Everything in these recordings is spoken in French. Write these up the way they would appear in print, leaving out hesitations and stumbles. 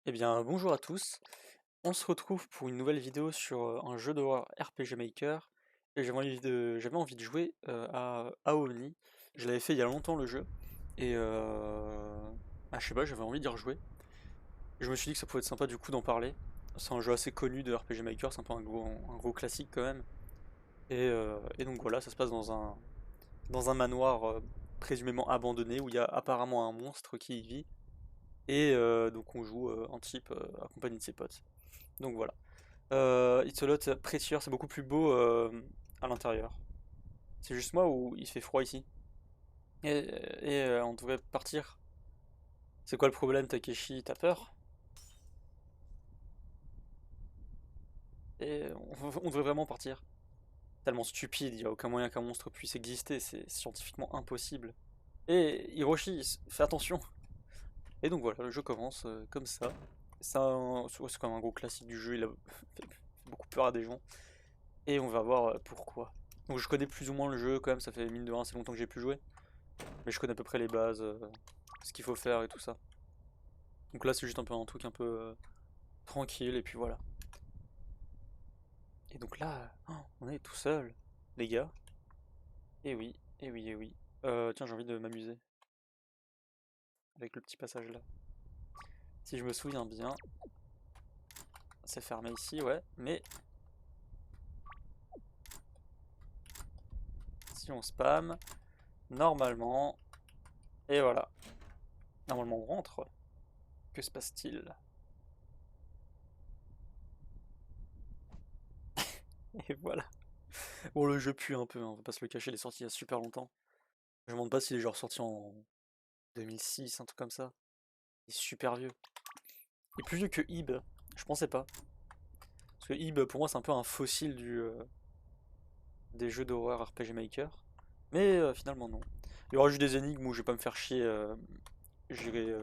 Eh bien, bonjour à tous. On se retrouve pour une nouvelle vidéo sur un jeu d'horreur RPG Maker. Et j'avais envie de jouer à Aoni. Je l'avais fait il y a longtemps le jeu. Et je sais pas, j'avais envie d'y rejouer. Je me suis dit que ça pouvait être sympa du coup d'en parler. C'est un jeu assez connu de RPG Maker, c'est un peu un gros classique quand même. Et donc voilà, ça se passe dans un manoir présumément abandonné où il y a apparemment un monstre qui y vit. Et donc on joue un type accompagné de ses potes. Donc voilà. It's a lot prettier, c'est beaucoup plus beau à l'intérieur. C'est juste moi où il fait froid ici. Et on devrait partir. C'est quoi le problème, Takeshi? T'as peur? Et on devrait vraiment partir. Tellement stupide, il n'y a aucun moyen qu'un monstre puisse exister, c'est scientifiquement impossible. Et Hiroshi, fais attention! Et donc voilà, le jeu commence comme ça. C'est quand même un gros classique du jeu, il a fait beaucoup peur à des gens. Et on va voir pourquoi. Donc je connais plus ou moins le jeu quand même, ça fait mine de rien assez longtemps que j'ai pu jouer. Mais je connais à peu près les bases, ce qu'il faut faire et tout ça. Donc là c'est juste un peu un truc un peu tranquille et puis voilà. Et donc là, oh, on est tout seul, les gars. Et oui, et oui, et oui. Tiens, j'ai envie de m'amuser avec le petit passage là. Si je me souviens bien, c'est fermé ici, ouais. Mais si on spam, normalement, et voilà. Normalement on rentre. Que se passe-t-il? Et voilà. Bon, le jeu pue un peu, hein, on va pas se le cacher, il est sorti il y a super longtemps. Je me demande pas s'il est genre sorti en 2006, un truc comme ça. Il est super vieux. Il est plus vieux que Ib, je pensais pas. Parce que Ib, pour moi, c'est un peu un fossile des jeux d'horreur RPG Maker. Mais finalement, non. Il y aura juste des énigmes où je vais pas me faire chier. J'irai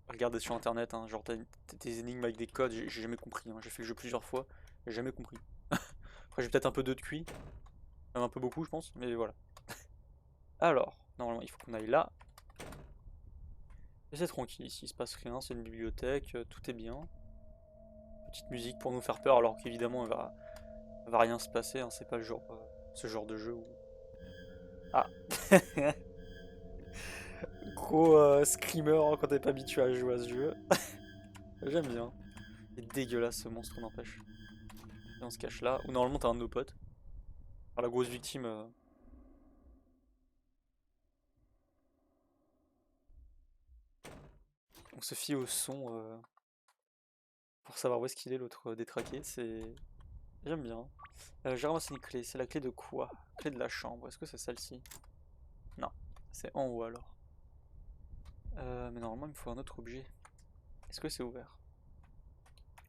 regarder sur internet. Hein, genre, t'as des énigmes avec des codes, j'ai jamais compris. Hein, j'ai fait le jeu plusieurs fois, j'ai jamais compris. Après, j'ai peut-être un peu de cuit, même un peu beaucoup, je pense, mais voilà. Alors, normalement, il faut qu'on aille là. Et c'est tranquille, ici il se passe rien, c'est une bibliothèque, tout est bien. Petite musique pour nous faire peur, alors qu'évidemment il va rien se passer, hein, c'est pas le genre, ce genre de jeu où... Ah. Gros screamer hein, quand t'es pas habitué à jouer à ce jeu. J'aime bien. Il est dégueulasse ce monstre, n'empêche. Et on se cache là, ou normalement t'as un de nos potes. Alors, la grosse victime... On se fie au son pour savoir où est-ce qu'il est l'autre détraqué, c'est... J'aime bien. J'ai ramassé une clé, c'est la clé de quoi? Clé de la chambre, est-ce que c'est celle-ci? Non, c'est en haut alors. Mais normalement il me faut un autre objet. Est-ce que c'est ouvert?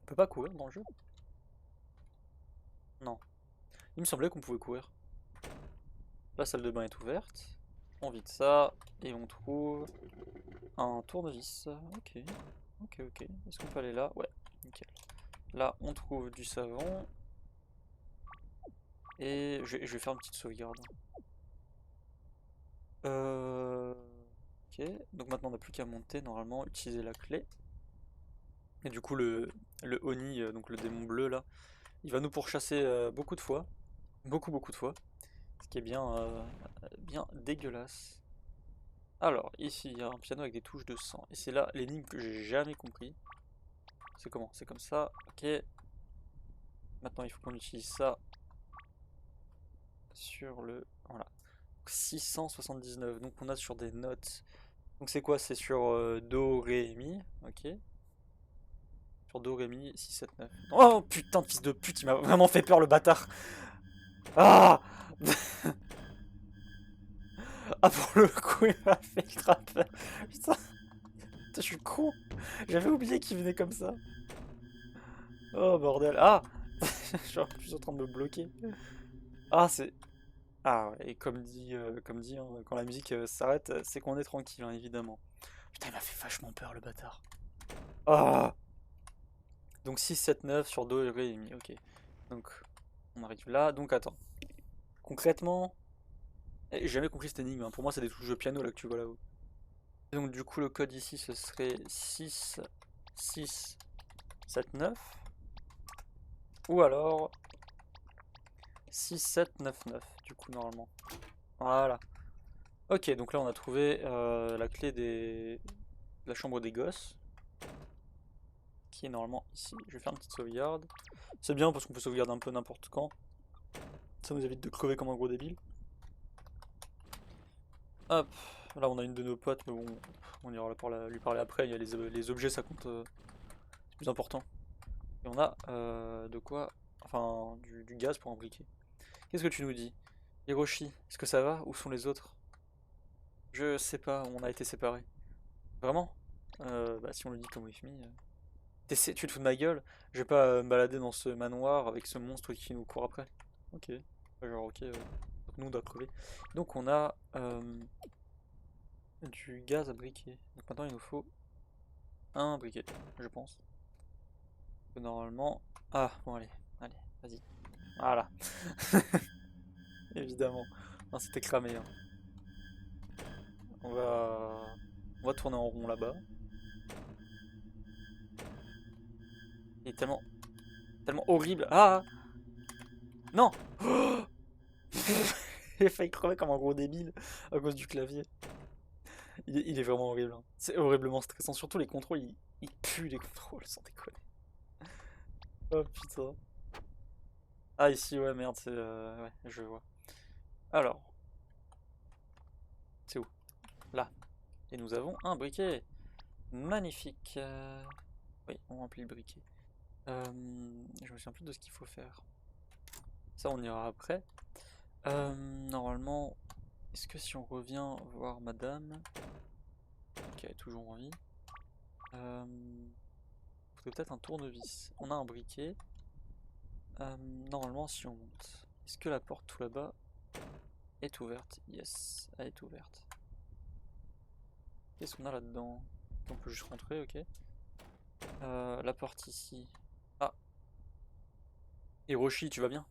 On peut pas courir dans le jeu? Non. Il me semblait qu'on pouvait courir. La salle de bain est ouverte. On vide ça et on trouve un tournevis. Ok, ok, ok. Est-ce qu'on peut aller là? Ouais, nickel. Là on trouve du savon. Et je vais faire une petite sauvegarde. Euh... Ok, donc maintenant on n'a plus qu'à monter normalement, utiliser la clé. Et du coup le Oni, donc le démon bleu là, il va nous pourchasser beaucoup de fois. Beaucoup beaucoup de fois. Ce qui est bien dégueulasse. Alors, ici, il y a un piano avec des touches de sang. Et c'est là l'énigme que j'ai jamais compris. C'est comment? C'est comme ça. Ok. Maintenant, il faut qu'on utilise ça sur le... Voilà. 679. Donc, on a sur des notes. Donc, c'est quoi? C'est sur Do, Ré, Mi. Ok. Sur Do, Ré, Mi, 6, 7, 9. Oh putain de fils de pute, il m'a vraiment fait peur le bâtard. Ah. Ah, pour le coup, il m'a fait grave peur. Putain, je suis con. J'avais oublié qu'il venait comme ça. Oh bordel. Ah. Je suis en train de me bloquer. Ah, c'est. Ah, ouais, et comme dit hein, quand la musique s'arrête, c'est qu'on est tranquille, hein, évidemment. Putain, il m'a fait vachement peur, le bâtard. Ah. Donc 6 7 9 sur Do et Ré et Mi, ok. Donc, on arrive là. Donc, attends. Concrètement, j'ai jamais compris cette énigme. Hein. Pour moi, c'est des touches de piano là que tu vois là-haut. Et donc, du coup, le code ici, ce serait 6 6, 7, 9. Ou alors 6, 7, 9, 9, du coup, normalement. Voilà. Ok, donc là, on a trouvé la clé de la chambre des gosses, qui est normalement ici. Je vais faire une petite sauvegarde. C'est bien parce qu'on peut sauvegarder un peu n'importe quand. Ça nous évite de crever comme un gros débile. Hop, là on a une de nos potes, mais bon, on ira lui parler après. Il y a les objets, ça compte, c'est plus important. Et on a de quoi, enfin, du gaz pour imbriquer. Qu'est-ce que tu nous dis? Hiroshi, est-ce que ça va? Où sont les autres? Je sais pas, on a été séparés. Vraiment? Bah si on le dit comme with me. Tu te fous de ma gueule? Je vais pas me balader dans ce manoir avec ce monstre qui nous court après. Ok. Genre ok, donc nous on doit crever. Donc on a du gaz à briquer. Donc maintenant il nous faut un briquet, je pense. Normalement... Ah bon allez, allez, vas-y. Voilà. Évidemment. Non, c'était cramé, hein. On va tourner en rond là-bas. Il est tellement horrible. Ah! Non! J'ai failli crever comme un gros débile à cause du clavier. Il est vraiment horrible, hein. C'est horriblement stressant. Surtout les contrôles, ils puent les contrôles, sans déconner. Oh putain. Ah ici, ouais, merde, c'est... ouais, je vois. Alors, c'est où? Là. Et nous avons un briquet. Magnifique. Oui, on remplit le briquet. Je me souviens plus de ce qu'il faut faire. Ça, on ira après. Normalement, est-ce que si on revient voir madame, qui a toujours envie, faudrait peut-être un tournevis. On a un briquet. Normalement, si on monte, est-ce que la porte tout là-bas est ouverte? Yes, elle est ouverte. Qu'est-ce qu'on a là-dedans? On peut juste rentrer, ok. La porte ici. Ah, Hiroshi, tu vas bien?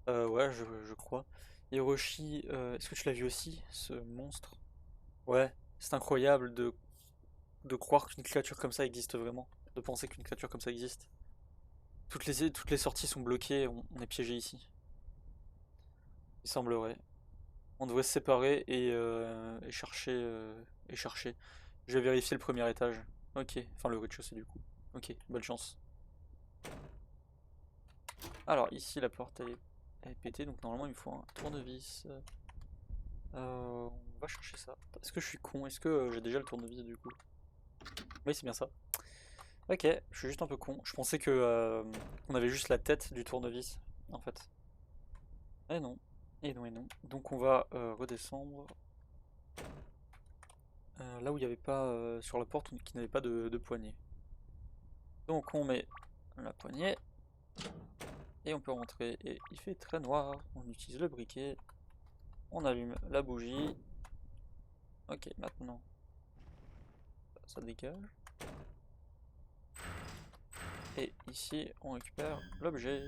Ouais, je crois. Hiroshi, est-ce que tu l'as vu aussi, ce monstre? Ouais, c'est incroyable de croire qu'une créature comme ça existe vraiment. De penser qu'une créature comme ça existe. Toutes les sorties sont bloquées, on est piégé ici. Il semblerait. On devrait se séparer et chercher, et chercher. Je vais vérifier le premier étage. Ok, enfin le rez-de-chaussée du coup. Ok, bonne chance. Alors ici la porte elle est pétée, donc normalement il me faut un tournevis. On va chercher ça. Est-ce que je suis con? Est-ce que j'ai déjà le tournevis du coup? Oui, c'est bien ça. Ok, je suis juste un peu con. Je pensais que on avait juste la tête du tournevis, en fait. Eh non, et non, et non. Donc on va redescendre là où il n'y avait pas sur la porte qui n'avait pas de poignée. Donc on met la poignée et on peut rentrer. Et il fait très noir. On utilise le briquet. On allume la bougie. Ok, maintenant ça dégage. Et ici on récupère l'objet.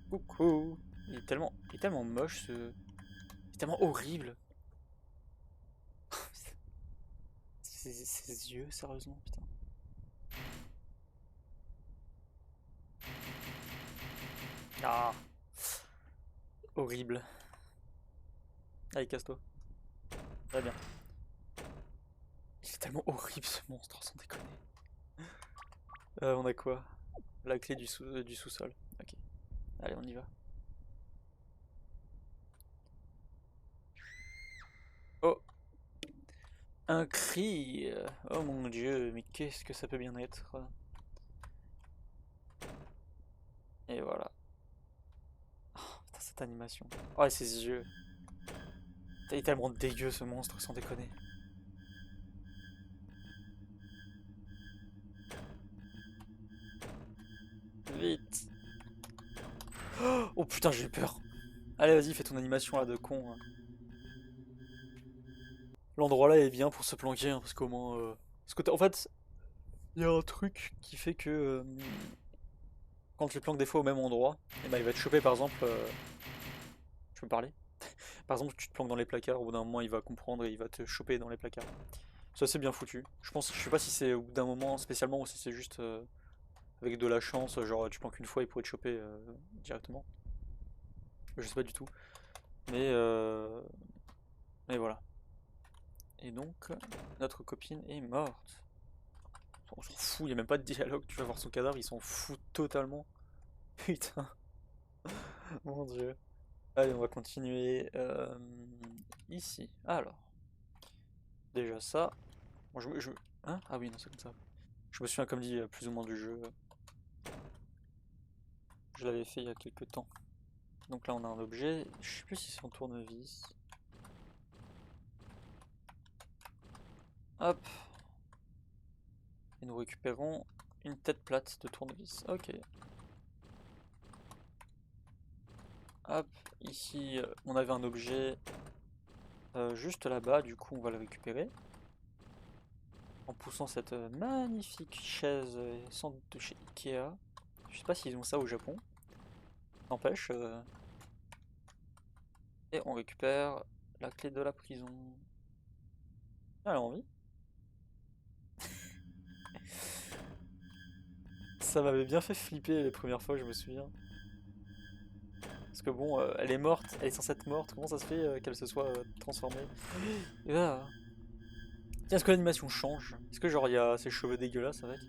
Coucou. Il est tellement moche ce. Il est tellement horrible. Ses yeux, sérieusement, putain. Ah, horrible. Allez, casse-toi. Très bien. Il est tellement horrible ce monstre, sans déconner. On a quoi? La clé du sous-sol. Ok. Allez, on y va. Oh, un cri. Oh mon dieu, mais qu'est-ce que ça peut bien être? Et voilà. Oh, putain, cette animation. Oh, et ses yeux. Il est tellement dégueu ce monstre, sans déconner. Vite. Oh putain, j'ai eu peur. Allez, vas-y, fais ton animation là de con, hein. L'endroit là est bien pour se planquer, hein, parce qu'au moins. Parce que en fait, il y a un truc qui fait que quand tu te planques des fois au même endroit, et ben il va te choper par exemple. Je peux parler? Par exemple, tu te planques dans les placards, au bout d'un moment il va comprendre et il va te choper dans les placards. C'est assez bien foutu. Je sais pas si c'est au bout d'un moment spécialement ou si c'est juste avec de la chance, genre tu planques une fois, il pourrait te choper directement. Je sais pas du tout. Mais, euh, mais voilà. Et donc, notre copine est morte. On s'en fout, il n'y a même pas de dialogue, tu vas voir son cadavre, il s'en fout totalement. Putain, mon dieu. Allez, on va continuer ici. Alors, déjà ça. Bon, hein? Ah oui, non, c'est comme ça. Je me souviens, comme dit, plus ou moins du jeu. Je l'avais fait il y a quelques temps. Donc là, on a un objet. Je sais plus si c'est un tournevis. Hop. Et nous récupérons une tête plate de tournevis. Ok. Hop. Ici, on avait un objet juste là-bas. Du coup, on va le récupérer. En poussant cette magnifique chaise sans doute de chez Ikea. Je sais pas s'ils ont ça au Japon. N'empêche. Et on récupère la clé de la prison. Ah, elle a envie. Ça m'avait bien fait flipper les premières fois, je me souviens. Parce que bon, elle est morte, elle est censée être morte. Comment ça se fait qu'elle se soit transformée? Et là, tiens, est-ce que l'animation change? Est-ce que genre il y a ses cheveux dégueulasses avec?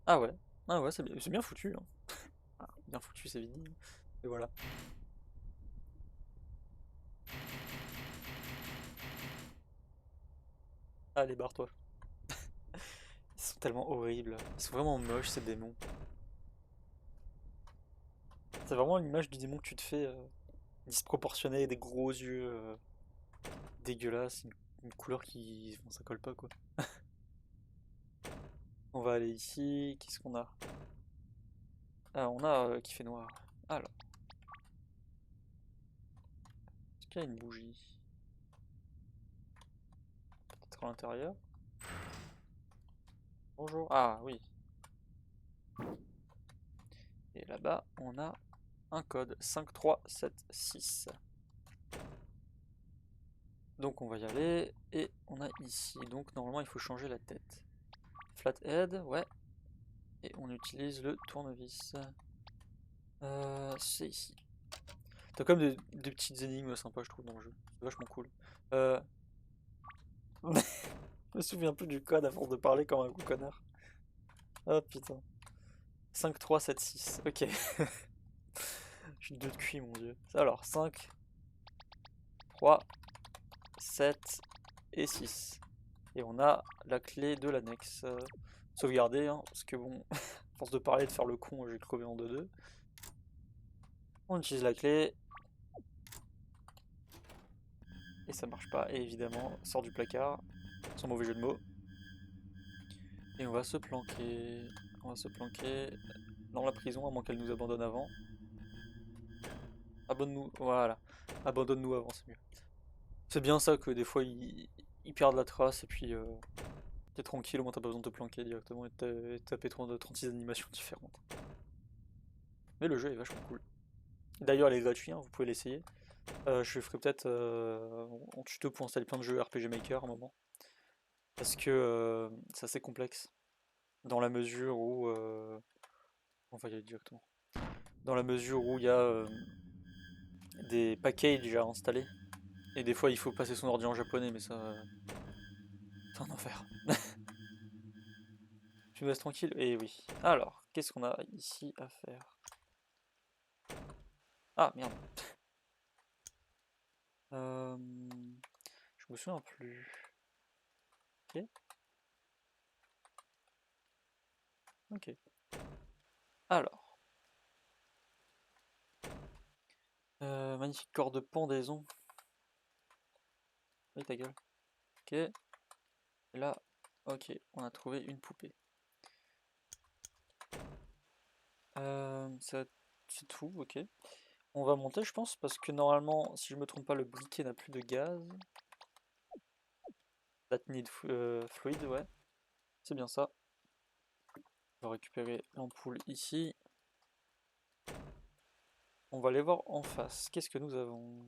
Ah ouais, ah ouais, c'est bien foutu, hein. Ah, bien foutu, c'est vite dit. Et voilà. Allez, barre-toi. Ils sont tellement horribles. Ils sont vraiment moches, ces démons. C'est vraiment l'image du démon que tu te fais, disproportionnée, des gros yeux dégueulasses, une couleur qui... Bon, ça colle pas, quoi. On va aller ici. Qu'est-ce qu'on a? Ah, on a qui fait noir. Alors, est-ce qu'il y a une bougie? Peut-être à l'intérieur? Bonjour. Ah, oui. Et là-bas, on a un code 5376. Donc on va y aller. Et on a ici. Donc normalement, il faut changer la tête. Flathead, ouais. Et on utilise le tournevis. C'est ici. T'as quand même des petites énigmes sympas, je trouve, dans le jeu. C'est vachement cool. Euh... Je me souviens plus du code à force de parler comme un gros connard. Ah putain. 5376. Ok. Je suis deux de cuit, mon dieu. Alors, 5, 3, 7 et 6. Et on a la clé de l'annexe. Sauvegarder, hein, parce que bon, à force de parler, de faire le con, j'ai crevé en 2-2. On utilise la clé. Et ça marche pas. Et évidemment, sort du placard. Sans mauvais jeu de mots. Et on va se planquer. On va se planquer dans la prison, à moins qu'elle nous abandonne avant. Abonne-nous. Voilà. Abandonne-nous avant, c'est mieux. C'est bien ça que des fois ils perdent la trace et puis t'es tranquille, au moins t'as pas besoin de te planquer directement et de taper 36 animations différentes. Mais le jeu est vachement cool. D'ailleurs, il est gratuit, hein, vous pouvez l'essayer. Je ferai peut-être en tuto pour installer plein de jeux RPG Maker à un moment. Parce que c'est assez complexe. Dans la mesure où. On va y aller directement. Dans la mesure où il y a des packages à installer. Et des fois, il faut passer son ordi en japonais, mais ça. C'est un enfer. Tu me laisses tranquille? Eh oui. Alors, qu'est-ce qu'on a ici à faire? Ah, merde. Euh, je me souviens plus. Ok. Ok. Alors. Magnifique corps de pendaison. Oui, ta gueule. Ok. Et là, ok, on a trouvé une poupée. C'est tout, ok. On va monter, je pense, parce que normalement, si je me trompe pas, le briquet n'a plus de gaz. That need fluid, ouais. C'est bien ça. On va récupérer l'ampoule ici. On va aller voir en face. Qu'est-ce que nous avons?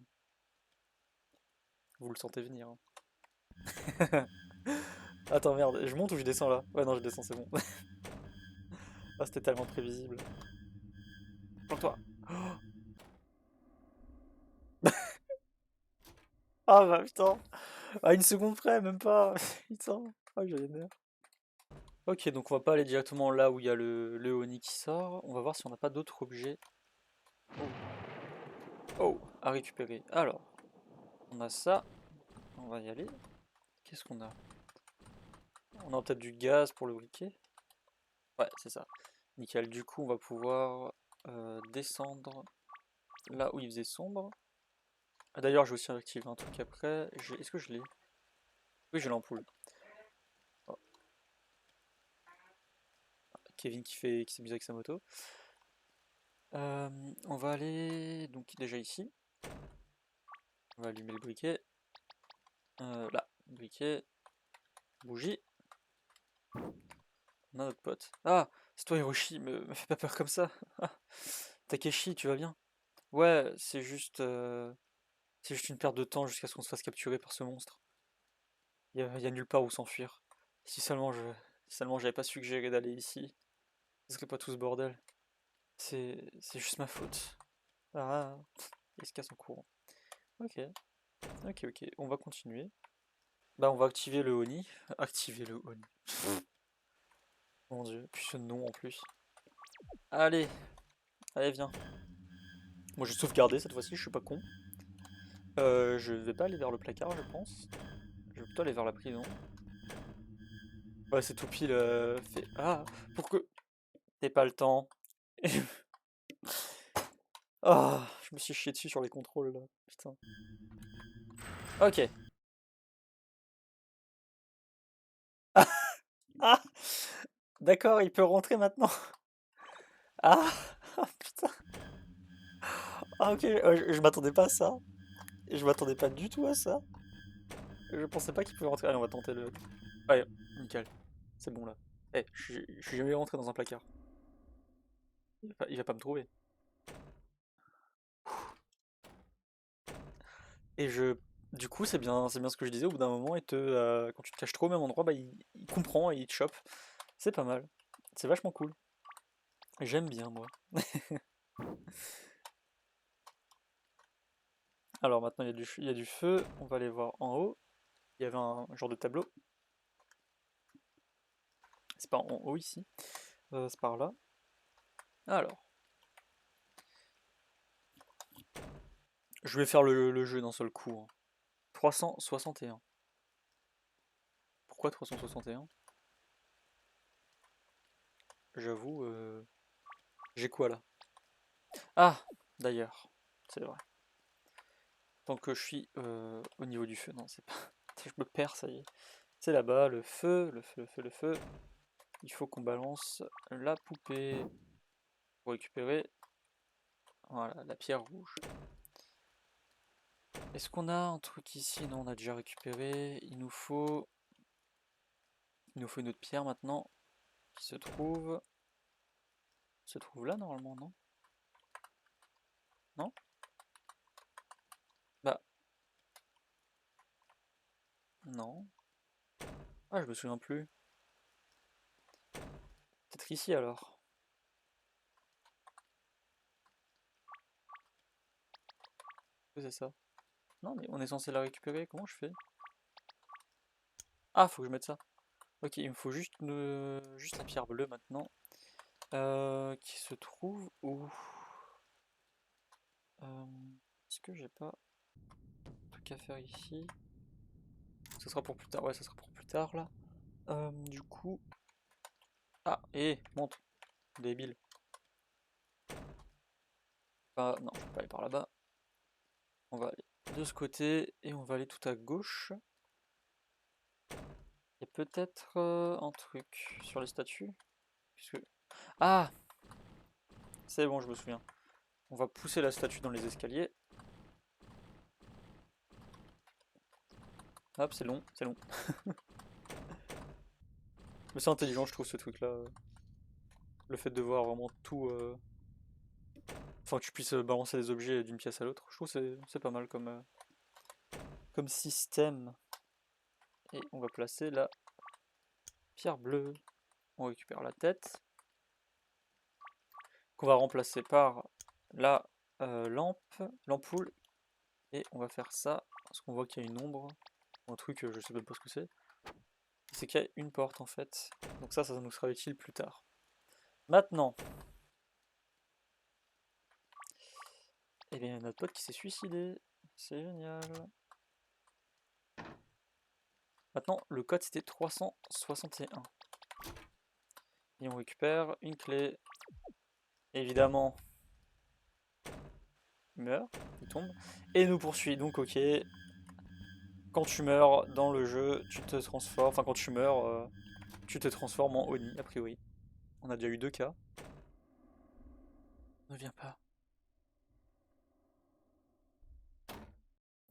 Vous le sentez venir, hein. Attends, merde, je monte ou je descends là? Ouais, non, je descends, c'est bon. Ah, c'était tellement prévisible. Planque-toi. Ah bah putain. À une seconde près, même pas. Putain. Ah, j'avais nerfs. Ok, donc on va pas aller directement là où il y a le Oni qui sort. On va voir si on n'a pas d'autres objets. Oh, à récupérer. Alors, on a ça. On va y aller. Qu'est-ce qu'on a? On a peut-être du gaz pour le briquet. Ouais, c'est ça. Nickel. Du coup, on va pouvoir descendre là où il faisait sombre. Ah, d'ailleurs, je vais aussi activer un truc après. Est-ce que je l'ai? Oui, j'ai l'ampoule. Oh, Kevin qui s'amuse avec sa moto. On va aller donc déjà ici. On va allumer le briquet. Là, briquet, bougie. On a notre pote. Ah, c'est toi Hiroshi, me fais pas peur comme ça. Ah, Takeshi, tu vas bien? Ouais, c'est juste une perte de temps jusqu'à ce qu'on se fasse capturer par ce monstre. Y a nulle part où s'enfuir. Si seulement je, si seulement j'avais pas suggéré d'aller ici, ce serait pas tout ce bordel. C'est juste ma faute. Ah, il se casse en courant. Ok, ok. On va continuer. Bah, on va activer le Oni. Activer le Oni. Mon dieu, puis ce nom en plus. Allez, allez, viens. Moi, je vais sauvegarder cette fois-ci, je suis pas con. Je vais pas aller vers le placard, je pense. Je vais plutôt aller vers la prison. Ouais, c'est tout pile fait. Ah, pourquoi t'es pas le temps? Ah, je me suis chié dessus sur les contrôles là. Putain. Ok. Ah, d'accord, il peut rentrer maintenant. Ah, putain. Ah, ok, je m'attendais pas à ça. Je m'attendais pas du tout à ça. Je pensais pas qu'il pouvait rentrer. Allez, on va tenter le. Ouais, nickel. C'est bon là. Eh, je suis jamais rentré dans un placard. Il va pas me trouver. Et je. Du coup, c'est bien ce que je disais. Au bout d'un moment, quand tu te caches trop au même endroit, bah, il comprend et il te chope. C'est pas mal. C'est vachement cool. J'aime bien, moi. Alors maintenant, il y a du feu. On va aller voir en haut. Il y avait un genre de tableau. C'est pas en haut ici. C'est par là. Alors, je vais faire le jeu d'un seul coup, hein. 361. Pourquoi 361? J'avoue, j'ai quoi là? Ah, d'ailleurs, c'est vrai. Tant que je suis au niveau du feu, non, c'est pas. Je me perds, ça y est. C'est là-bas, le feu, le feu, le feu, le feu. Il faut qu'on balance la poupée pour récupérer, voilà, la pierre rouge. Est-ce qu'on a un truc ici? Non, on a déjà récupéré. Il nous faut une autre pierre maintenant qui se trouve là normalement, non? Non? Bah, non. Ah, je me souviens plus. Peut-être ici alors. C'est ça. Non, mais on est censé la récupérer. Comment je fais? Ah, faut que je mette ça. Ok, il me faut juste la pierre bleue maintenant. Qui se trouve où? Est-ce que j'ai pas un truc à faire ici? Ce sera pour plus tard. Ouais, ça sera pour plus tard là. Du coup. Ah, monte, débile. Non, je peux pas aller par là-bas. On va aller de ce côté et on va aller tout à gauche. Il y a peut-être un truc sur les statues. Puisque... Ah! C'est bon, je me souviens. On va pousser la statue dans les escaliers. Hop, c'est long, c'est long. Mais c'est intelligent, je trouve, ce truc-là. Le fait de voir vraiment tout. Enfin, que tu puisses balancer des objets d'une pièce à l'autre. Je trouve que c'est pas mal comme système. Et on va placer la pierre bleue. On récupère la tête. Qu'on va remplacer par la l'ampoule. Et on va faire ça, parce qu'on voit qu'il y a une ombre. Un truc, je sais même pas ce que c'est. C'est qu'il y a une porte en fait. Donc ça nous sera utile plus tard. Maintenant. Eh bien, notre pote qui s'est suicidé. C'est génial. Maintenant, le code c'était 361. Et on récupère une clé. Évidemment, il meurt, il tombe. Et nous poursuit. Donc, ok. Quand tu meurs dans le jeu, tu te transformes. Enfin, quand tu meurs, tu te transformes en Oni, a priori. On a déjà eu 2 cas. Ne viens pas.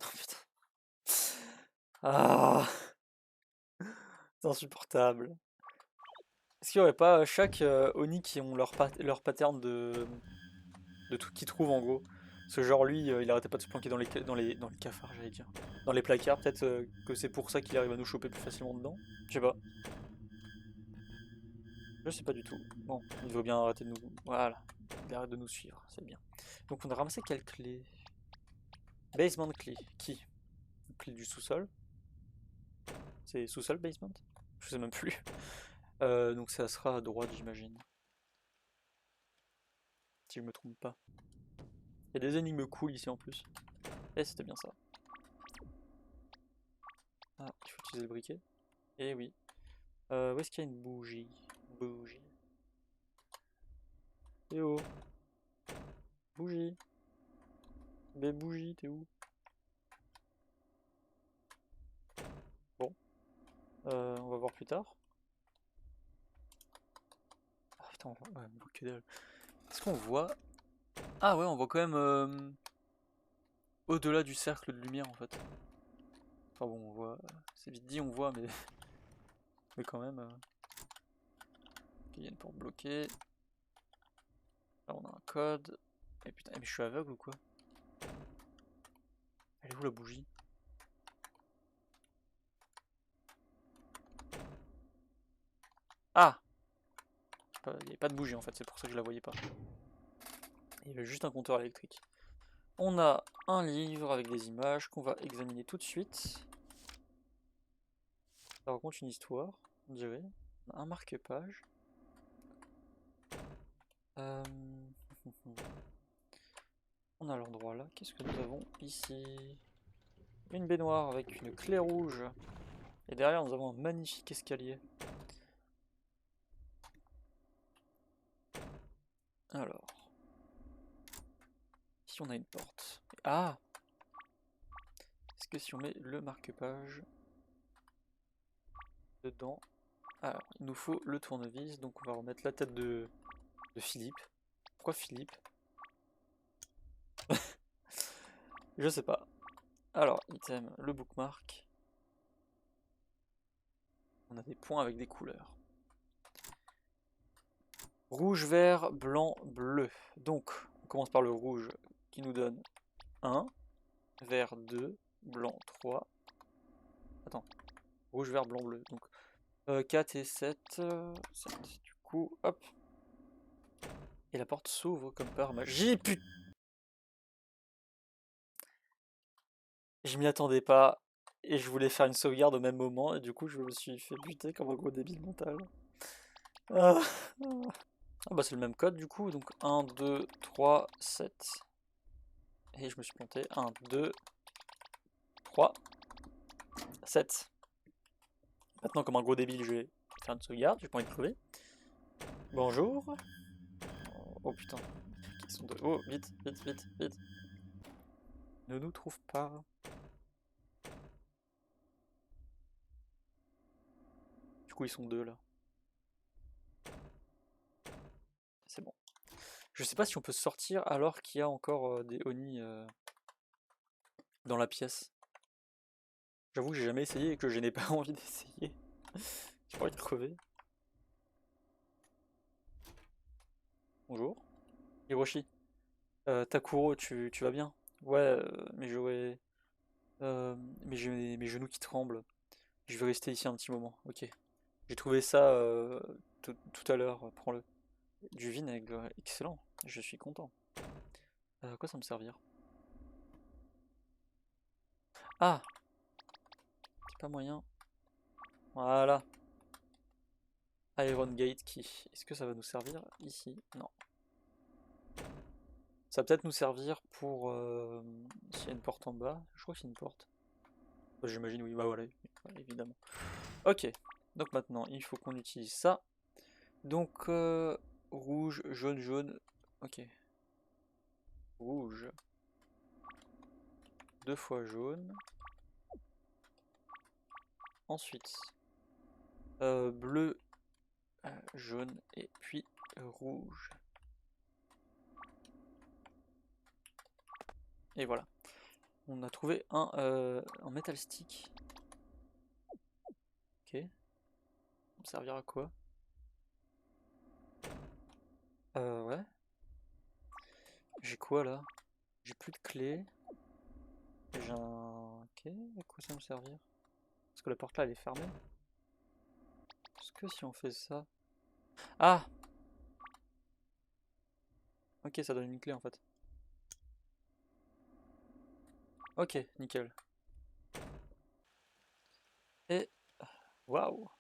Oh putain. Ah, c'est insupportable. Est-ce qu'il n'y aurait pas chaque Oni qui ont leur pattern de tout qu'ils trouvent en gros? Ce genre lui, il arrêtait pas de se planquer dans les cafards, j'allais dire. Dans les placards, peut-être que c'est pour ça qu'il arrive à nous choper plus facilement dedans. Je sais pas. Je sais pas du tout. Bon, il veut bien arrêter de nous. Voilà. Il arrête de nous suivre, c'est bien. Donc on a ramassé quelle clé? Basement clé. Qui? Clé du sous-sol? C'est sous-sol basement? Je sais même plus. Donc ça sera à droite, j'imagine. Si je me trompe pas. Il y a des énigmes cool ici en plus. Eh, c'était bien ça. Ah, il faut utiliser le briquet. Eh oui. Où est-ce qu'il y a une bougie? Bougie. Eh oh. Bougie. Mais bougie, t'es où? Bon. On va voir plus tard. Ah putain, ouais, on voit que dalle. Est-ce qu'on voit... Ah ouais, on voit quand même au-delà du cercle de lumière en fait. Enfin bon, on voit... C'est vite dit, on voit, mais... mais quand même... Ok, il y a une porte bloquée. Là, on a un code. Et putain, mais je suis aveugle ou quoi? Elle est où la bougie? Ah! Il n'y avait pas de bougie en fait, c'est pour ça que je la voyais pas. Il y avait juste un compteur électrique. On a un livre avec des images qu'on va examiner tout de suite. Ça raconte une histoire, on dirait. On a un marque-page. On a l'endroit là. Qu'est-ce que nous avons ici? Une baignoire avec une clé rouge. Et derrière, nous avons un magnifique escalier. Alors. Ici, on a une porte. Ah! Est-ce que si on met le marque-page dedans... Alors, il nous faut le tournevis. Donc, on va remettre la tête de Philippe. Pourquoi Philippe? Je sais pas. Alors, item, le bookmark. On a des points avec des couleurs. Rouge, vert, blanc, bleu. Donc, on commence par le rouge qui nous donne 1, vert 2, blanc 3. Attends, rouge, vert, blanc, bleu. Donc, 4 et 7, 7. Du coup, hop. Et la porte s'ouvre comme par magie. Putain! Je m'y attendais pas. Et je voulais faire une sauvegarde au même moment. Et du coup, je me suis fait buter comme un gros débile mental. Ah, ah bah, c'est le même code du coup. Donc, 1, 2, 3, 7. Et je me suis planté. 1, 2, 3, 7. Maintenant, comme un gros débile, je vais faire une sauvegarde. J'ai pas envie de crever. Bonjour. Oh putain. Ils sont deux. Oh, vite, vite, vite, vite. Ne nous trouve pas. Du coup, ils sont deux là. C'est bon. Je sais pas si on peut sortir alors qu'il y a encore des Oni dans la pièce. J'avoue que j'ai jamais essayé et que je n'ai pas envie d'essayer. J'ai pas envie de crever. Bonjour. Hiroshi. Takuro, tu vas bien? Ouais, mais j'aurais... mes genoux qui tremblent. Je vais rester ici un petit moment. Ok. J'ai trouvé ça tout à l'heure. Prends-le. Du vinaigre. Excellent. Je suis content. À quoi ça me servir? Ah! C'est pas moyen. Voilà. Iron Gate Key. Est-ce que ça va nous servir ici? Non. Ça va peut-être nous servir pour... s'il y a une porte en bas. Je crois que c'est une porte. Bah, j'imagine oui. Bah voilà, évidemment. Ok. Donc maintenant, il faut qu'on utilise ça. Donc, rouge, jaune, jaune. Ok. Rouge. 2 fois jaune. Ensuite, bleu, jaune et puis rouge. Et voilà. On a trouvé un metal stick. Ok. Ça me servira à quoi? Ouais. J'ai quoi là? J'ai plus de clé. J'ai un... Ok, à quoi ça me servir? Parce que la porte là elle est fermée. Est-ce que si on fait ça... Ah! Ok, ça donne une clé en fait. Ok, nickel. Et... Waouh!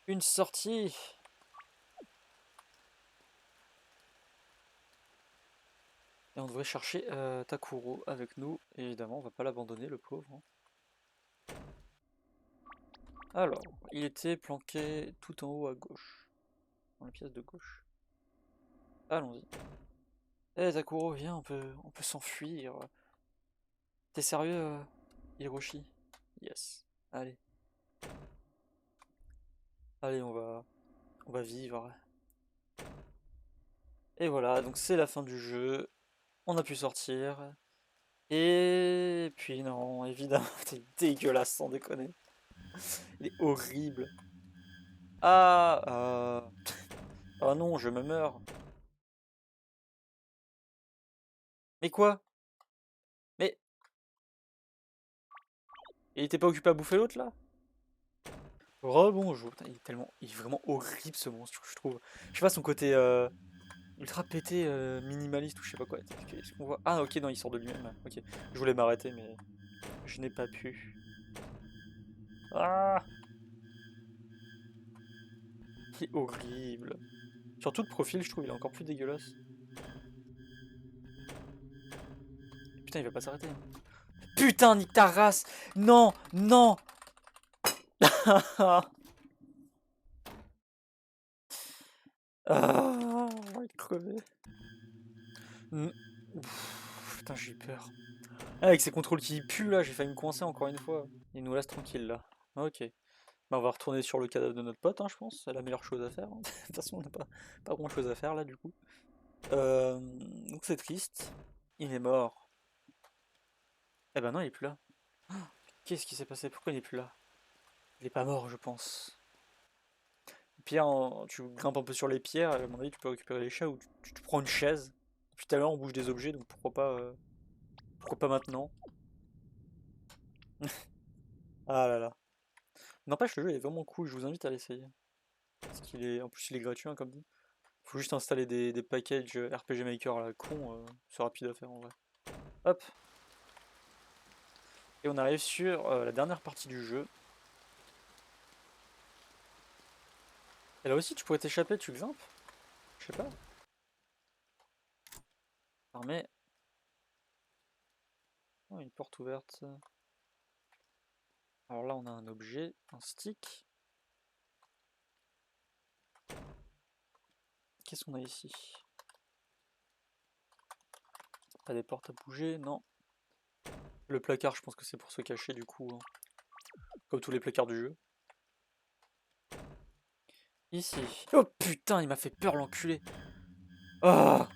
Une sortie! Et on devrait chercher Takuro avec nous. Et évidemment, on va pas l'abandonner, le pauvre, hein. Alors, il était planqué tout en haut à gauche. Dans la pièce de gauche. Allons-y. Eh Takuro, viens, on peut s'enfuir. T'es sérieux, Hiroshi? Yes. Allez. Allez, on va vivre. Et voilà, donc c'est la fin du jeu. On a pu sortir. Et puis non, évidemment, t'es dégueulasse sans déconner. Il est horrible. Ah, oh non, je me meurs. Mais quoi? Mais il était pas occupé à bouffer l'autre là? Rebonjour. Putain, il est vraiment horrible ce monstre, je trouve. Je sais pas son côté ultra pété, minimaliste ou je sais pas quoi. Qu'est-ce qu'on voit? Ah ok, non, il sort de lui-même. Ok, je voulais m'arrêter mais je n'ai pas pu. Ah, il est horrible. Surtout de profil, je trouve, il est encore plus dégueulasse. Putain, il va pas s'arrêter, hein. Putain, nique ta race! Non, non! Ah, on va être crevé. Putain, j'ai eu peur. Ah, avec ces contrôles qui puent là, j'ai failli me coincer encore une fois. Il nous laisse tranquille là. Ok. Bah, on va retourner sur le cadavre de notre pote, hein, je pense. C'est la meilleure chose à faire, hein. De toute façon, on n'a pas grand chose à faire là du coup. Donc c'est triste. Il est mort. Eh ben non, il est plus là. Qu'est-ce qui s'est passé? Pourquoi il est plus là? Il est pas mort, je pense. Pierre, tu grimpes un peu sur les pierres, à mon avis, tu peux récupérer les chats ou tu te prends une chaise. Depuis tout à l'heure, on bouge des objets, donc pourquoi pas maintenant? Ah là là. N'empêche, le jeu est vraiment cool, je vous invite à l'essayer. Parce en plus, il est gratuit, hein, comme dit. Faut juste installer des packages RPG Maker à la con, c'est rapide à faire en vrai. Hop. Et on arrive sur la dernière partie du jeu. Et là aussi, tu pourrais t'échapper, tu grimpes? Je sais pas. Fermé. Oh, une porte ouverte. Alors là, on a un objet, un stick. Qu'est-ce qu'on a ici? Pas des portes à bouger, non. Le placard, je pense que c'est pour se cacher du coup, hein. Comme tous les placards du jeu. Ici. Oh putain, il m'a fait peur l'enculé. Oh.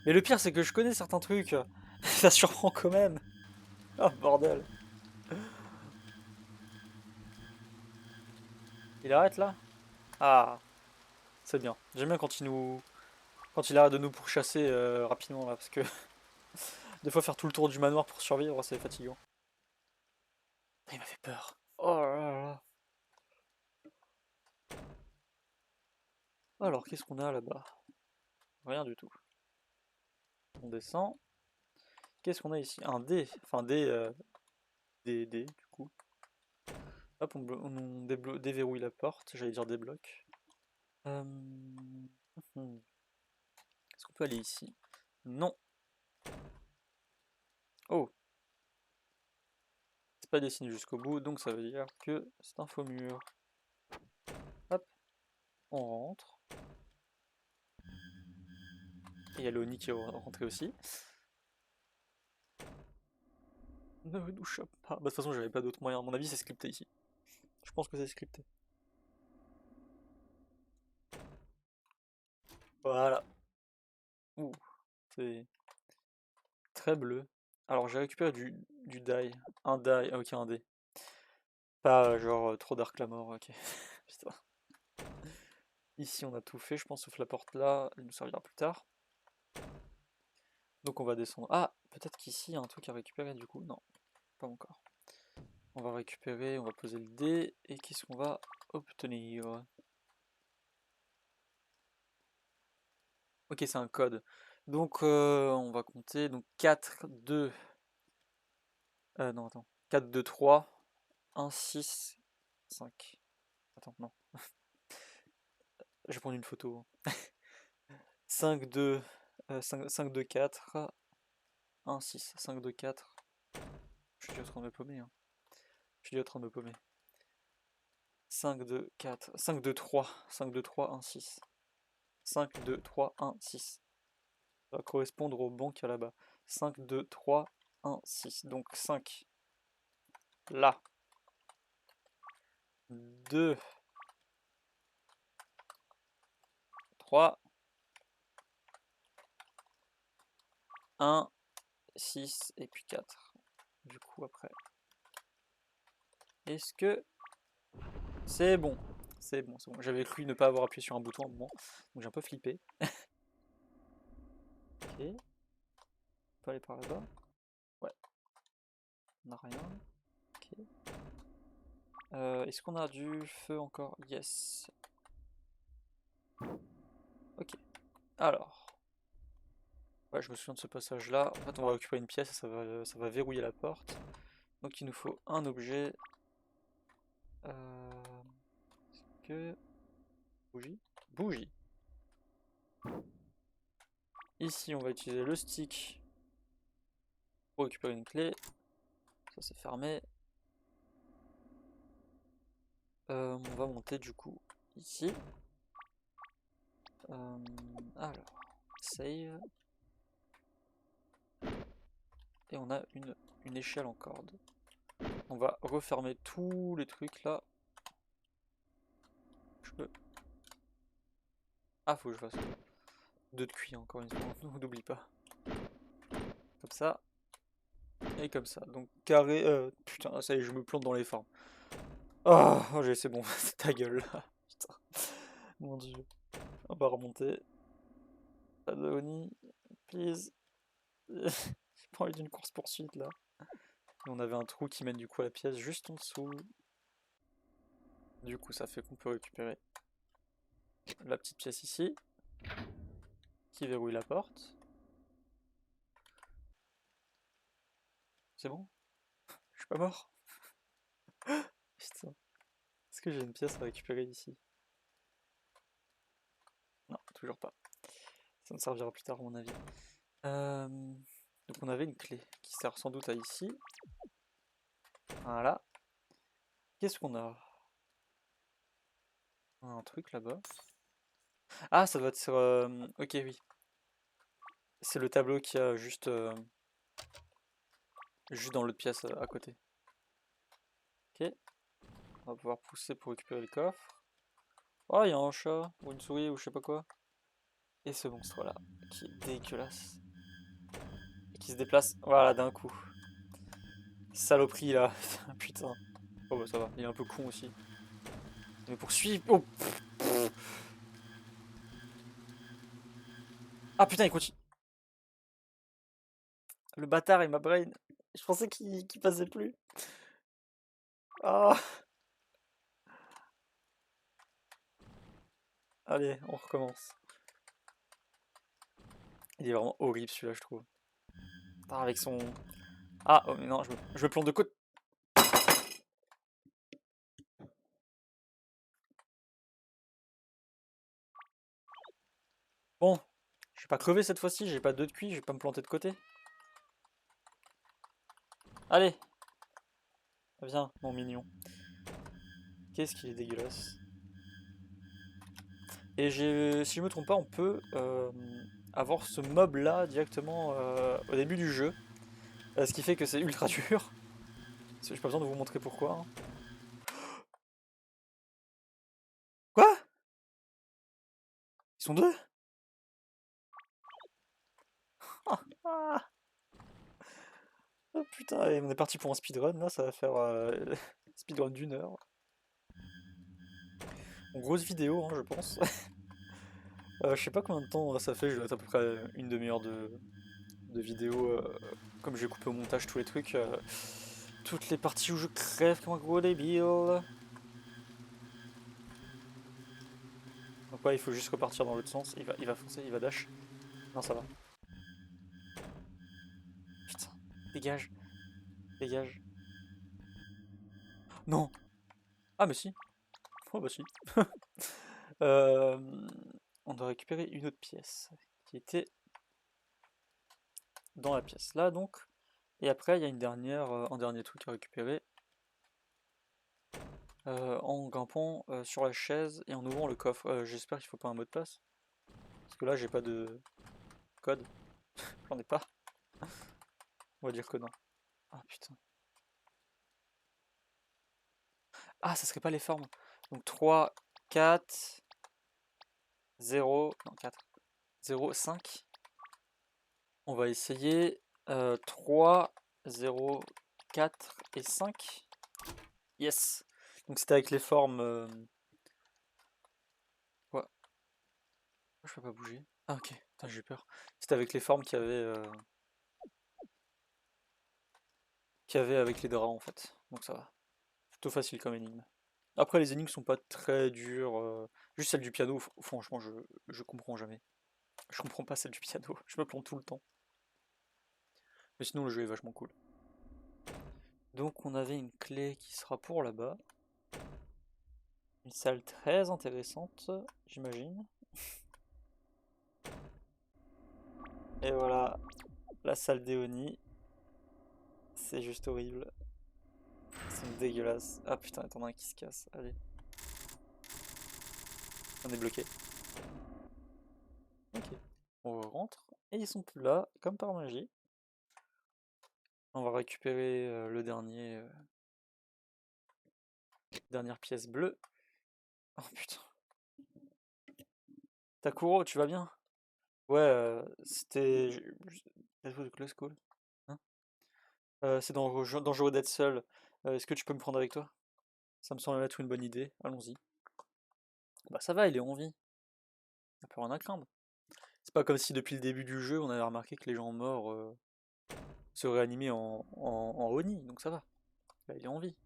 Mais le pire, c'est que je connais certains trucs. Ça surprend quand même. Oh bordel. Il arrête là? Ah, c'est bien. J'aime bien quand il arrête de nous pourchasser rapidement là, parce que des fois faire tout le tour du manoir pour survivre, c'est fatigant. Il m'a fait peur. Oh là là. Alors, qu'est-ce qu'on a là-bas? Rien du tout. On descend. Qu'est-ce qu'on a ici? Un dé. Enfin, dé, du coup. Hop, on déverrouille la porte. J'allais dire débloque. Est-ce qu'on peut aller ici? Non. Oh. C'est pas dessiné jusqu'au bout, donc ça veut dire que c'est un faux mur. Hop. On rentre. Et il y a Léonie qui est rentrée aussi. Ne nous chope pas. Bah, de toute façon, j'avais pas d'autre moyen. À mon avis, c'est scripté ici. Je pense que c'est scripté. Voilà. Ouh, c'est très bleu. Alors, j'ai récupéré du dye. Un dye. Ah, ok, un dé. Pas genre trop d'arc la mort, ok. Putain. Ici, on a tout fait, je pense, sauf la porte là. Elle nous servira plus tard. Donc, on va descendre. Ah, peut-être qu'ici, il y a un truc à récupérer du coup. Non, pas encore. On va récupérer, on va poser le dé. Et qu'est-ce qu'on va obtenir? Ok, c'est un code. Donc, on va compter. Donc, 4, 2. Non, attends. 4, 2, 3. 1, 6, 5. Attends, non. Je vais prendre une photo. 5, 2, 5, 2, 4. 1, 6, 5, 2, 4. Je suis déjà en train de me paumer, hein. Je suis déjà en train de me paumer. 5, 2, 4. 5, 2, 3. 5, 2, 3, 1, 6. 5, 2, 3, 1, 6. Ça va correspondre au banc qu'il y a là-bas. 5, 2, 3, 1, 6. Donc 5. Là. 2. 3. 1. 6. Et puis 4. Du coup, après. Est-ce que c'est bon? C'est bon, c'est bon. J'avais cru ne pas avoir appuyé sur un bouton à un moment. Donc j'ai un peu flippé. Ok. On peut aller par là-bas. Ouais. On n'a rien. Ok. Est-ce qu'on a du feu encore? Yes. Ok. Alors. Ouais, je me souviens de ce passage-là. En fait, on va récupérer une pièce et ça va verrouiller la porte. Donc il nous faut un objet. Est-ce que... Bougie? Bougie. Ici, on va utiliser le stick pour récupérer une clé. Ça, c'est fermé. On va monter du coup ici. Alors, save. Et on a une échelle en corde. On va refermer tous les trucs là. Je peux... Ah, faut que je fasse 2 de cuir encore une fois, on n'oublie pas. Comme ça. Et comme ça. Donc carré... putain, ça y est, je me plante dans les formes. Oh, c'est bon, c'est ta gueule là. Putain. Mon dieu. On va remonter. Pas de Oni, please. J'ai pas envie d'une course-poursuite là. Et on avait un trou qui mène du coup à la pièce juste en dessous. Du coup, ça fait qu'on peut récupérer la petite pièce ici, qui verrouille la porte. C'est bon? Je suis pas mort? Putain. Est-ce que j'ai une pièce à récupérer ici? Non, toujours pas. Ça me servira plus tard à mon avis. Donc on avait une clé qui sert sans doute à ici. Voilà. Qu'est-ce qu'on a? On a un truc là-bas. Ah, ça doit être sur... ok, oui. C'est le tableau qui a juste dans l'autre pièce à côté. Ok. On va pouvoir pousser pour récupérer le coffre. Oh, il y a un chat, ou une souris, ou je sais pas quoi. Et ce monstre-là, qui est dégueulasse. Et qui se déplace, voilà, d'un coup. Saloperie, là. Putain. Oh bah ça va, il est un peu con aussi. Il me poursuit. Oh. Ah putain, il continue. Le bâtard et ma brain. Je pensais qu'il passait plus. Ah! Allez, on recommence. Il est vraiment horrible celui-là, je trouve. Ah, avec son... Ah, oh mais non, je me plante de côté. Bon, je vais pas crever cette fois-ci, j'ai pas 2 de cuit, je vais pas me planter de côté. Allez, viens, mon mignon. Qu'est-ce qu'il est dégueulasse. Et si je me trompe pas, on peut avoir ce mob là directement au début du jeu. Ce qui fait que c'est ultra dur. J'ai pas besoin de vous montrer pourquoi, hein. Quoi? Ils sont deux? Ah, oh putain, allez, on est parti pour un speedrun là, ça va faire speedrun d'1 heure. Bon, grosse vidéo, hein, je pense. Je sais pas combien de temps ça fait, je dois être à peu près une demi-heure de vidéo. Comme j'ai coupé au montage tous les trucs, toutes les parties où je crève comme un gros débile. Donc ouais, il faut juste repartir dans l'autre sens. Il va foncer, il va dash. Non, ça va. Putain, dégage, dégage. Non! Ah, mais si. Oh, bah si. Euh, on doit récupérer une autre pièce qui était dans la pièce là, donc. Et après, il y a un dernier truc à récupérer en grimpant sur la chaise et en ouvrant le coffre. J'espère qu'il faut pas un mot de passe. Parce que là, j'ai pas de code. J'en ai pas. On va dire que non. Ah putain. Ah, ça serait pas les formes. Donc 3, 4, 0, non 4, 0, 5. On va essayer 3, 0, 4 et 5. Yes. Donc c'était avec les formes... Quoi? Je peux pas bouger. Ah ok, putain, j'ai eu peur. C'était avec les formes qu'il y avait avec les draps en fait. Donc ça va. Plutôt facile comme énigme. Après les énigmes sont pas très dures. Juste celle du piano, franchement je comprends jamais. Je comprends pas celle du piano, je me plante tout le temps. Mais sinon le jeu est vachement cool. Donc on avait une clé qui sera pour là-bas. Une salle très intéressante, j'imagine. Et voilà, la salle d'Eoni. C'est juste horrible. C'est dégueulasse. Ah putain, attends, un qui se casse. Allez. On est bloqué. Ok. On rentre. Et ils sont plus là, comme par magie. On va récupérer le dernière pièce bleue. Oh putain. Takuro, tu vas bien? Ouais, c'était... Let's go to close call. Hein. C'est dangereux d'être seul. Est-ce que tu peux me prendre avec toi? Ça me semble être une bonne idée. Allons-y. Bah ça va, il est en vie. On peut rien à craindre. C'est pas comme si depuis le début du jeu, on avait remarqué que les gens morts se réanimaient en Oni, donc ça va. Là, il est en vie.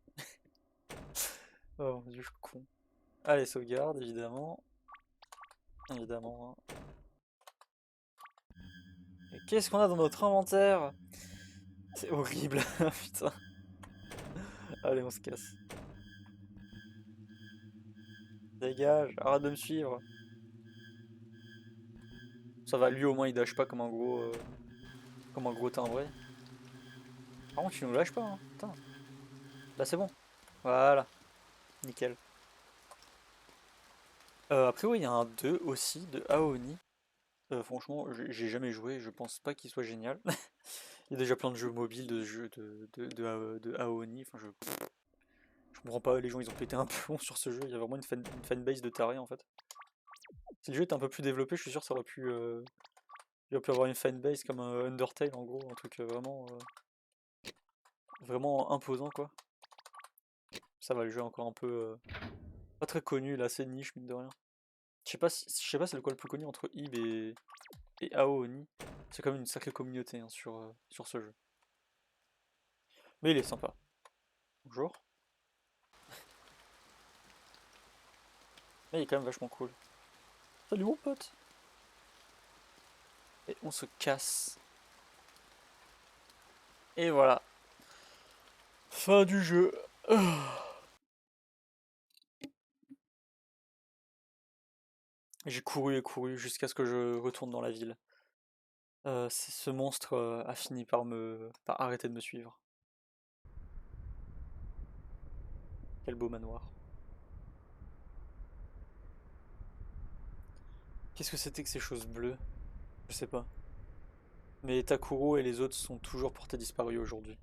Oh mon dieu, je suis con. Allez, sauvegarde, évidemment. Évidemment, hein. Et qu'est-ce qu'on a dans notre inventaire? C'est horrible, putain. Allez, on se casse. Dégage, arrête de me suivre. Ça va, lui au moins il dash pas comme un gros timbré. Par contre, il nous lâche pas, hein. Putain. Là, c'est bon. Voilà, nickel. Après, oui, il y a un 2 aussi de Aoni. Franchement, j'ai jamais joué, je pense pas qu'il soit génial. Il y a déjà plein de jeux mobiles, de jeux de Aoni. Enfin, je comprends pas, les gens ils ont pété un plomb sur ce jeu. Il y a vraiment une fanbase de tarés en fait. Si le jeu était un peu plus développé, je suis sûr que ça aurait pu, il aurait pu avoir une fanbase comme un Undertale en gros, un truc vraiment imposant quoi. Ça va, le jeu est encore un peu pas très connu, là, assez niche mine de rien. Je sais pas c'est le quoi le plus connu entre Ib et Aoni. C'est quand même une sacrée communauté hein, sur ce jeu. Mais il est sympa. Bonjour. Mais il est quand même vachement cool. Salut mon pote! Et on se casse. Et voilà. Fin du jeu. J'ai couru et couru jusqu'à ce que je retourne dans la ville. Ce monstre a fini par arrêter de me suivre. Quel beau manoir. Qu'est-ce que c'était que ces choses bleues? Je sais pas. Mais Takuro et les autres sont toujours portés disparus aujourd'hui.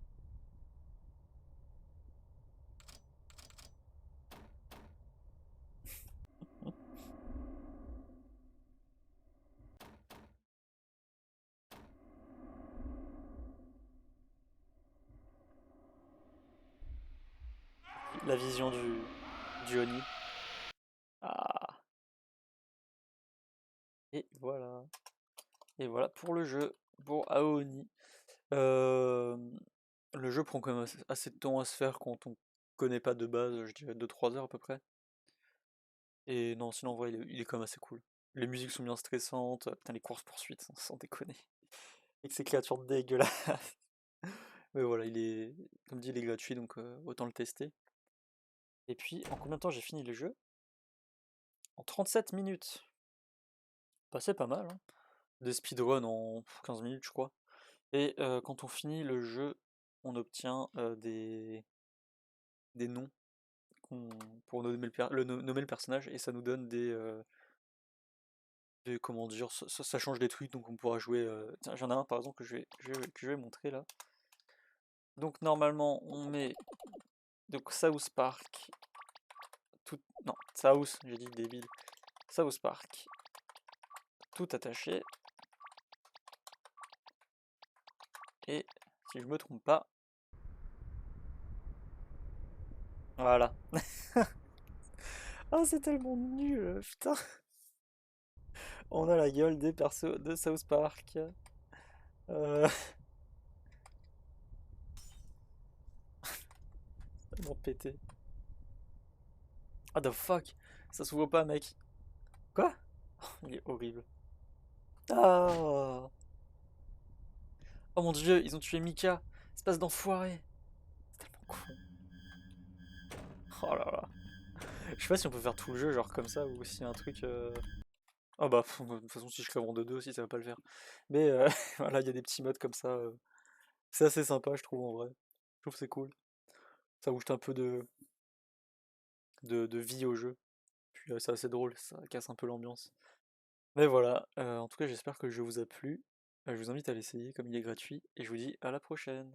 La vision du Oni. Ah. Et voilà. Et voilà pour le jeu. Pour Aoni. Euh, le jeu prend quand même assez de temps à se faire quand on connaît pas de base, je dirais 2-3 heures à peu près. Et non, sinon en vrai il est quand même assez cool. Les musiques sont bien stressantes, putain les courses-poursuites, sans déconner. Avec ces créatures dégueulasses. Mais voilà, comme dit, il est gratuit, donc autant le tester. Et puis, en combien de temps j'ai fini le jeu? En 37 minutes. Bah, c'est pas mal, hein. Des speedruns en 15 minutes, je crois. Et quand on finit le jeu, on obtient des noms pour nommer le personnage, et ça nous donne comment dire, ça change des trucs, donc on pourra jouer. Tiens, j'en ai un par exemple que je vais montrer là. Donc normalement, on met donc South Park, non, South, j'ai dit débile. South Park, tout attaché. Et si je me trompe pas, voilà. Ah, c'est tellement nul, putain. On a la gueule des persos de South Park. Euh... tellement pété. Ah, the fuck. Ça s'ouvre pas, mec. Quoi? Il est horrible. Ah. Oh mon dieu, ils ont tué Mika. Espèce d'enfoiré. C'est tellement con. Oh là là. Je sais pas si on peut faire tout le jeu genre comme ça ou s'il y a un truc. Ah bah, de toute façon, si je crève en 2-2 aussi, ça va pas le faire. Mais voilà, il y a des petits modes comme ça. C'est assez sympa, je trouve, en vrai. Je trouve que c'est cool. Ça ajoute un peu de vie au jeu. Puis c'est assez drôle, ça casse un peu l'ambiance. Mais voilà, en tout cas, j'espère que le jeu vous a plu. Je vous invite à l'essayer comme il est gratuit. Et je vous dis à la prochaine.